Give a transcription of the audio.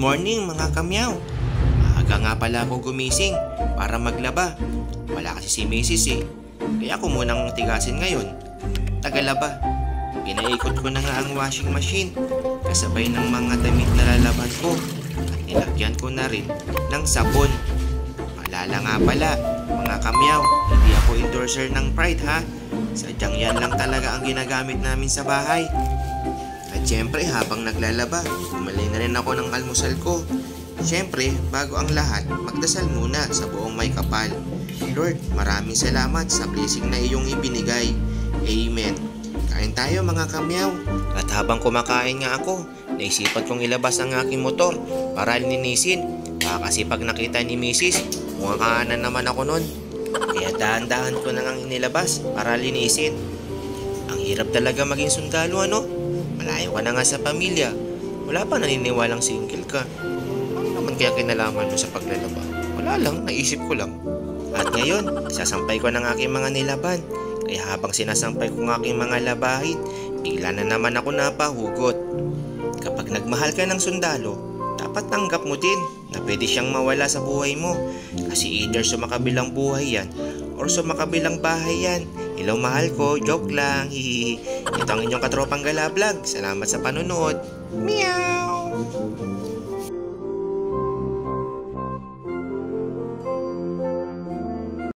morning mga kamyaw. Maaga nga pala ako gumising para maglaba. Wala kasi si Mrs. Kaya ako munang tigasin ngayon. Tagalaba. Pinaikot ko na nga ang washing machine kasabay ng mga damit na lalaban ko at nilagyan ko na rin ng sabon. Maalala nga pala mga kamyaw, hindi ako endorser ng Pride ha. Sadyang yan lang talaga ang ginagamit namin sa bahay. At syempre habang naglalaba, bumili na rin ako ng almusal ko. Syempre, bago ang lahat, magdasal muna sa buong may kapal. Lord, maraming salamat sa blessing na iyong ibinigay. Amen. Kain tayo mga kamyaw. At habang kumakain nga ako, naisipan kong ilabas ang aking motor para linisin. Kasi pag nakita ni Mrs., mukhang kaanan naman ako nun. Kaya dahan-dahan ko nang inilabas para linisin. Ang hirap talaga maging sundalo ano? Malayo ka na nga sa pamilya. Wala pa naniniwalang single ka. Ano naman kaya kinalaman mo sa paglalaba? Wala lang, naisip ko lang. At ngayon, sasampay ko ng aking mga nilaban. Kaya habang sinasampay ko ng aking mga labahin, bigla na naman ako napahugot. Kapag nagmahal ka ng sundalo, dapat tanggap mo din na pwede siyang mawala sa buhay mo. Kasi either sa makabilang buhay yan or sa makabilang bahay yan. Hello mahal ko, joke lang, hihihi. Ito ang inyong katropang Gala Vlog. Salamat sa panonood. Meow!